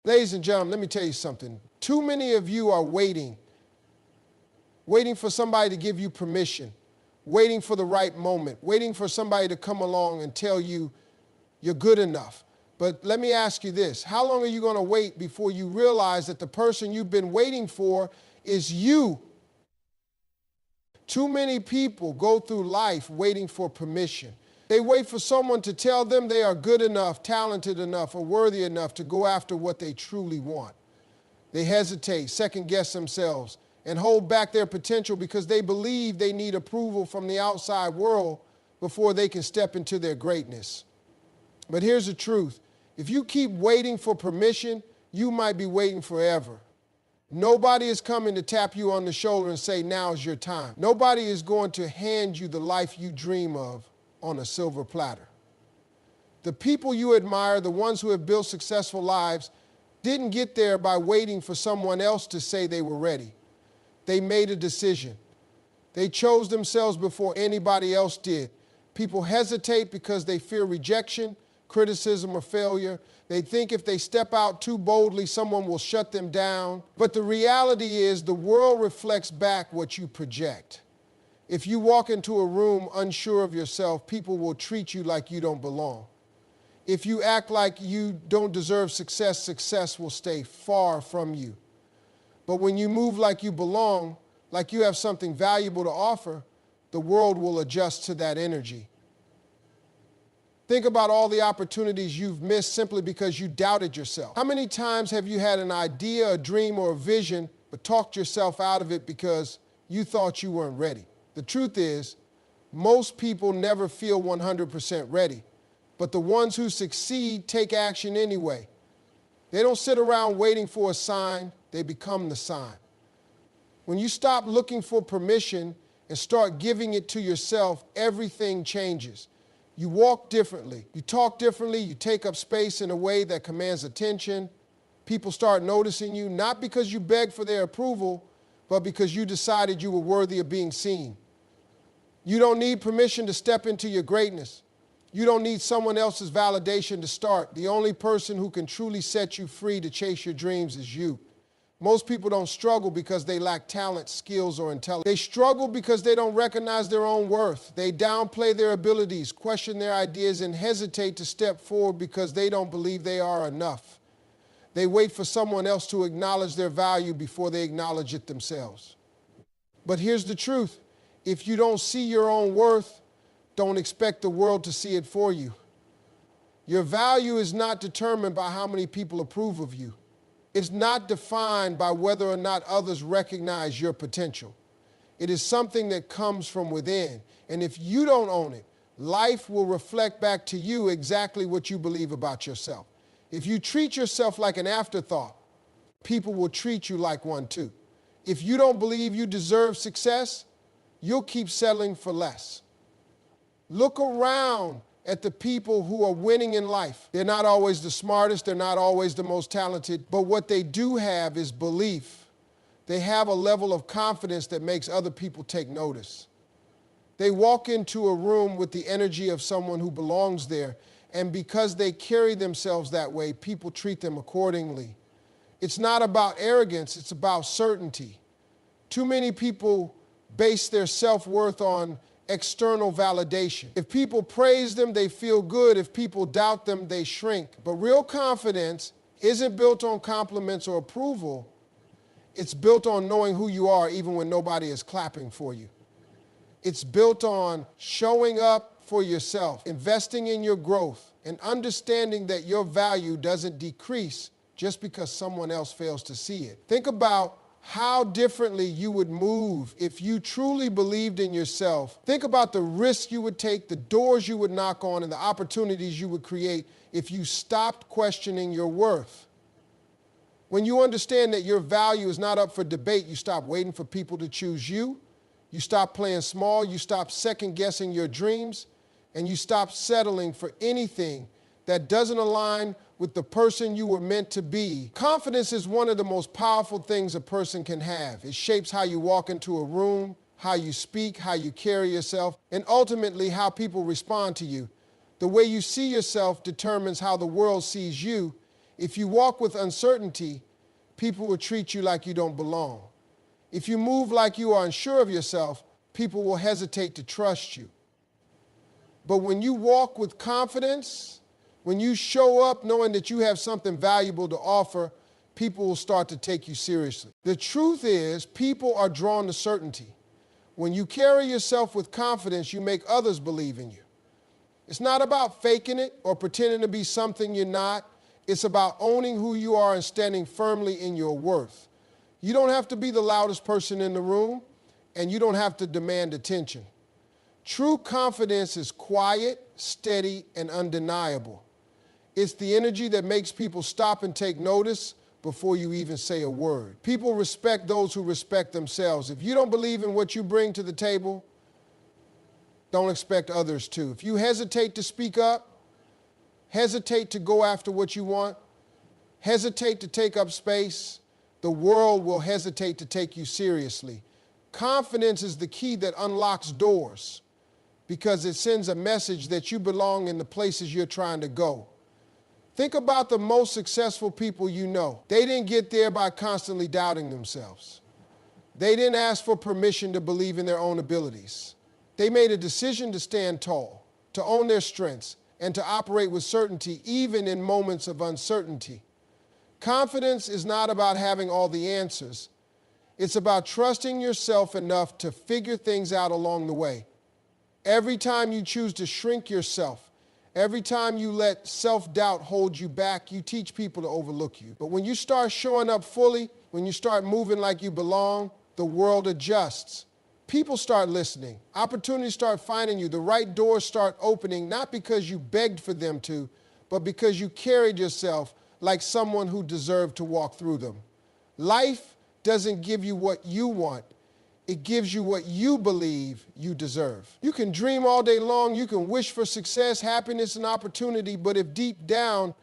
Ladies and gentlemen, let me tell you something. Too many of you are waiting for somebody to give you permission, waiting for the right moment, waiting for somebody to come along and tell you you're good enough. But let me ask you this. How long are you going to wait before you realize that the person you've been waiting for is you? Too many people go through life waiting for permission. They wait for someone to tell them they are good enough, talented enough, or worthy enough to go after what they truly want. They hesitate, second-guess themselves, and hold back their potential because they believe they need approval from the outside world before they can step into their greatness. But here's the truth. If you keep waiting for permission, you might be waiting forever. Nobody is coming to tap you on the shoulder and say, now's your time. Nobody is going to hand you the life you dream of on a silver platter. The people you admire, the ones who have built successful lives, didn't get there by waiting for someone else to say they were ready. They made a decision. They chose themselves before anybody else did. People hesitate because they fear rejection, criticism, or failure. They think if they step out too boldly, someone will shut them down. But the reality is the world reflects back what you project. If you walk into a room unsure of yourself, people will treat you like you don't belong. If you act like you don't deserve success, success will stay far from you. But when you move like you belong, like you have something valuable to offer, the world will adjust to that energy. Think about all the opportunities you've missed simply because you doubted yourself. How many times have you had an idea, a dream, or a vision, but talked yourself out of it because you thought you weren't ready? The truth is, most people never feel 100% ready, but the ones who succeed take action anyway. They don't sit around waiting for a sign, they become the sign. When you stop looking for permission and start giving it to yourself, everything changes. You walk differently, you talk differently, you take up space in a way that commands attention. People start noticing you, not because you begged for their approval, but because you decided you were worthy of being seen. You don't need permission to step into your greatness. You don't need someone else's validation to start. The only person who can truly set you free to chase your dreams is you. Most people don't struggle because they lack talent, skills, or intelligence. They struggle because they don't recognize their own worth. They downplay their abilities, question their ideas, and hesitate to step forward because they don't believe they are enough. They wait for someone else to acknowledge their value before they acknowledge it themselves. But here's the truth. If you don't see your own worth, don't expect the world to see it for you. Your value is not determined by how many people approve of you. It's not defined by whether or not others recognize your potential. It is something that comes from within. And if you don't own it, life will reflect back to you exactly what you believe about yourself. If you treat yourself like an afterthought, people will treat you like one too. If you don't believe you deserve success, you'll keep settling for less. Look around at the people who are winning in life. They're not always the smartest, they're not always the most talented, but what they do have is belief. They have a level of confidence that makes other people take notice. They walk into a room with the energy of someone who belongs there, and because they carry themselves that way, people treat them accordingly. It's not about arrogance, it's about certainty. Too many people base their self-worth on external validation. If people praise them, they feel good. If people doubt them, they shrink. But real confidence isn't built on compliments or approval. It's built on knowing who you are even when nobody is clapping for you. It's built on showing up for yourself, investing in your growth, and understanding that your value doesn't decrease just because someone else fails to see it. Think about how differently you would move if you truly believed in yourself. Think about the risks you would take, the doors you would knock on, and the opportunities you would create if you stopped questioning your worth. When you understand that your value is not up for debate, you stop waiting for people to choose you. You stop playing small, you stop second-guessing your dreams, and you stop settling for anything that doesn't align with the person you were meant to be. Confidence is one of the most powerful things a person can have. It shapes how you walk into a room, how you speak, how you carry yourself, and ultimately how people respond to you. The way you see yourself determines how the world sees you. If you walk with uncertainty, people will treat you like you don't belong. If you move like you are unsure of yourself, people will hesitate to trust you. But when you walk with confidence, when you show up knowing that you have something valuable to offer, people will start to take you seriously. The truth is, people are drawn to certainty. When you carry yourself with confidence, you make others believe in you. It's not about faking it or pretending to be something you're not. It's about owning who you are and standing firmly in your worth. You don't have to be the loudest person in the room, and you don't have to demand attention. True confidence is quiet, steady, and undeniable. It's the energy that makes people stop and take notice before you even say a word. People respect those who respect themselves. If you don't believe in what you bring to the table, don't expect others to. If you hesitate to speak up, hesitate to go after what you want, hesitate to take up space, the world will hesitate to take you seriously. Confidence is the key that unlocks doors because it sends a message that you belong in the places you're trying to go. Think about the most successful people you know. They didn't get there by constantly doubting themselves. They didn't ask for permission to believe in their own abilities. They made a decision to stand tall, to own their strengths, and to operate with certainty even in moments of uncertainty. Confidence is not about having all the answers. It's about trusting yourself enough to figure things out along the way. Every time you choose to shrink yourself, every time you let self-doubt hold you back, you teach people to overlook you. But when you start showing up fully, when you start moving like you belong, the world adjusts. People start listening. Opportunities start finding you. The right doors start opening, not because you begged for them to, but because you carried yourself like someone who deserved to walk through them. Life doesn't give you what you want. It gives you what you believe you deserve. You can dream all day long. You can wish for success, happiness, and opportunity, but if deep down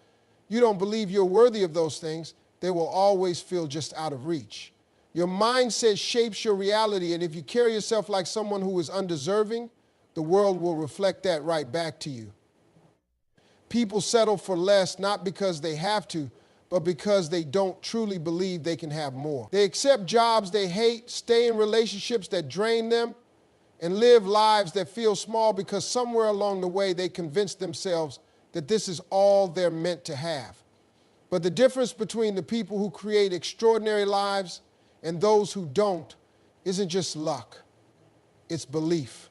you don't believe you're worthy of those things, they will always feel just out of reach. Your mindset shapes your reality, and if you carry yourself like someone who is undeserving, the world will reflect that right back to you. People settle for less not because they have to, but because they don't truly believe they can have more. They accept jobs they hate, stay in relationships that drain them, and live lives that feel small because somewhere along the way they convinced themselves that this is all they're meant to have. But the difference between the people who create extraordinary lives and those who don't isn't just luck, it's belief.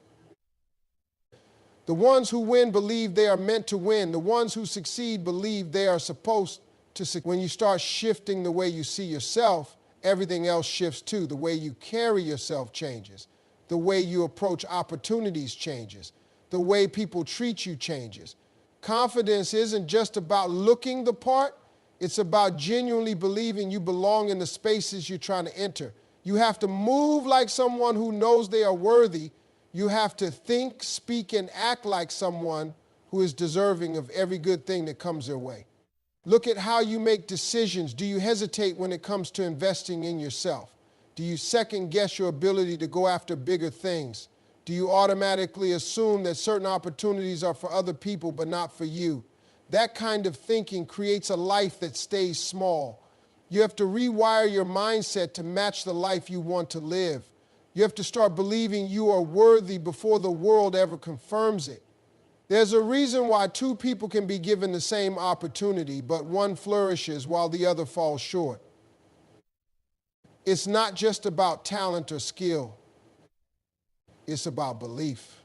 The ones who win believe they are meant to win. The ones who succeed believe they are supposed to succeed. When you start shifting the way you see yourself, everything else shifts too. The way you carry yourself changes. The way you approach opportunities changes. The way people treat you changes. Confidence isn't just about looking the part. It's about genuinely believing you belong in the spaces you're trying to enter. You have to move like someone who knows they are worthy. You have to think, speak, and act like someone who is deserving of every good thing that comes their way. Look at how you make decisions. Do you hesitate when it comes to investing in yourself? Do you second guess your ability to go after bigger things? Do you automatically assume that certain opportunities are for other people but not for you? That kind of thinking creates a life that stays small. You have to rewire your mindset to match the life you want to live. You have to start believing you are worthy before the world ever confirms it. There's a reason why two people can be given the same opportunity, but one flourishes while the other falls short. It's not just about talent or skill. It's about belief.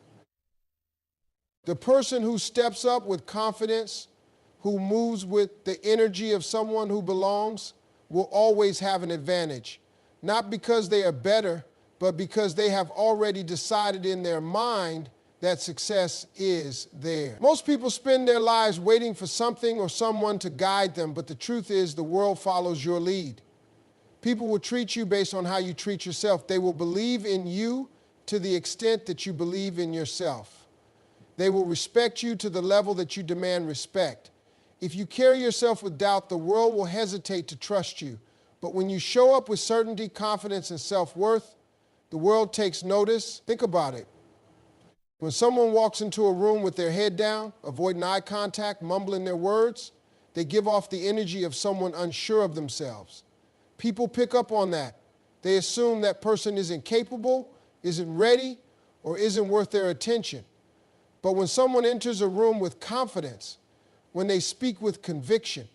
The person who steps up with confidence, who moves with the energy of someone who belongs, will always have an advantage. Not because they are better, but because they have already decided in their mind that success is there. Most people spend their lives waiting for something or someone to guide them, but the truth is the world follows your lead. People will treat you based on how you treat yourself. They will believe in you to the extent that you believe in yourself. They will respect you to the level that you demand respect. If you carry yourself with doubt, the world will hesitate to trust you. But when you show up with certainty, confidence, and self-worth, the world takes notice. Think about it. When someone walks into a room with their head down, avoiding eye contact, mumbling their words, They give off the energy of someone unsure of themselves. People pick up on that. They assume that person isn't capable, isn't ready, or isn't worth their attention. But when someone enters a room with confidence, when they speak with conviction,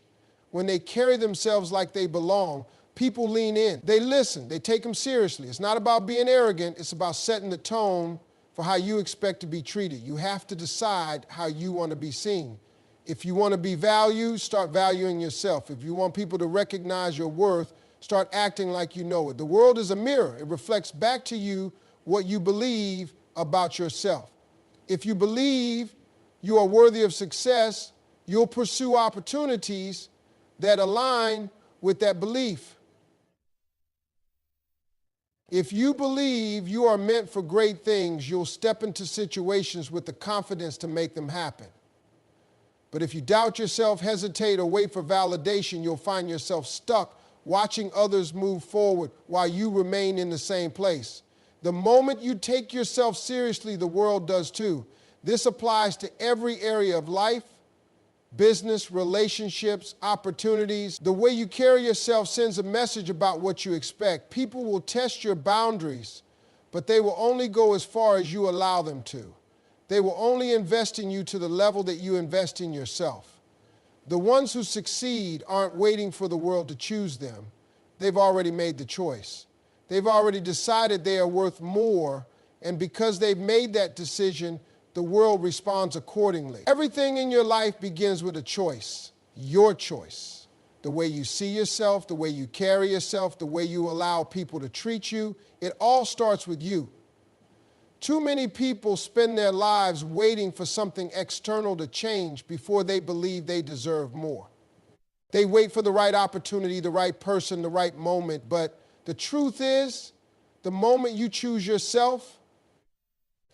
when they carry themselves like they belong, people lean in. They listen. They take them seriously. It's not about being arrogant. It's about setting the tone for how you expect to be treated. You have to decide how you want to be seen. If you want to be valued, start valuing yourself. If you want people to recognize your worth, start acting like you know it. The world is a mirror. It reflects back to you what you believe about yourself. If you believe you are worthy of success, you'll pursue opportunities that align with that belief. If you believe you are meant for great things, you'll step into situations with the confidence to make them happen. But if you doubt yourself, hesitate, or wait for validation, you'll find yourself stuck watching others move forward while you remain in the same place. The moment you take yourself seriously, the world does too. This applies to every area of life, business, relationships, opportunities. The way you carry yourself sends a message about what you expect. People will test your boundaries, but they will only go as far as you allow them to. They will only invest in you to the level that you invest in yourself. The ones who succeed aren't waiting for the world to choose them. They've already made the choice. They've already decided they are worth more, and because they've made that decision, the world responds accordingly. Everything in your life begins with a choice, your choice. The way you see yourself, the way you carry yourself, the way you allow people to treat you, it all starts with you. Too many people spend their lives waiting for something external to change before they believe they deserve more. They wait for the right opportunity, the right person, the right moment, but the truth is, the moment you choose yourself,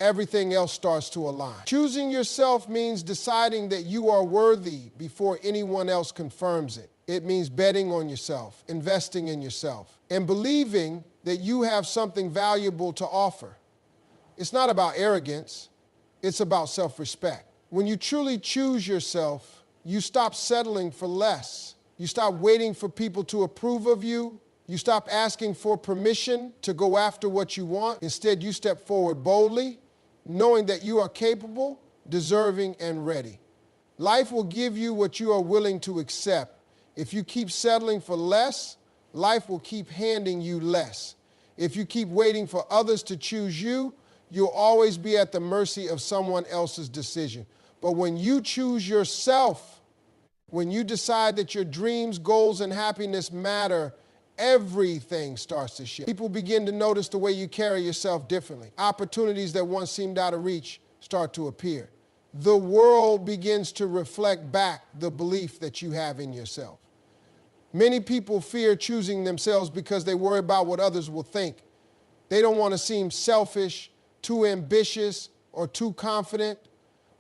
everything else starts to align. Choosing yourself means deciding that you are worthy before anyone else confirms it. It means betting on yourself, investing in yourself, and believing that you have something valuable to offer. It's not about arrogance, it's about self-respect. When you truly choose yourself, you stop settling for less. You stop waiting for people to approve of you. You stop asking for permission to go after what you want. Instead, you step forward boldly, knowing that you are capable, deserving, and ready. Life will give you what you are willing to accept. If you keep settling for less, life will keep handing you less. If you keep waiting for others to choose you, you'll always be at the mercy of someone else's decision. But when you choose yourself, when you decide that your dreams, goals, and happiness matter, everything starts to shift. People begin to notice the way you carry yourself differently. Opportunities that once seemed out of reach start to appear. The world begins to reflect back the belief that you have in yourself. Many people fear choosing themselves because they worry about what others will think. They don't want to seem selfish, too ambitious, or too confident.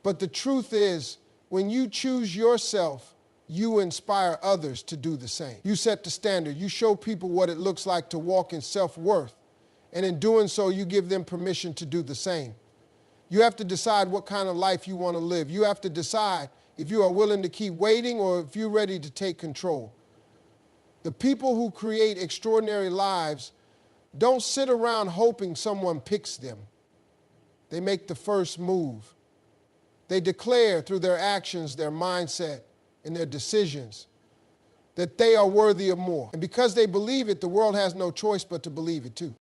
But the truth is, when you choose yourself, you inspire others to do the same. You set the standard. You show people what it looks like to walk in self-worth. And in doing so, you give them permission to do the same. You have to decide what kind of life you want to live. You have to decide if you are willing to keep waiting or if you're ready to take control. The people who create extraordinary lives don't sit around hoping someone picks them. They make the first move. They declare through their actions, their mindset, and their decisions that they are worthy of more. And because they believe it, the world has no choice but to believe it too.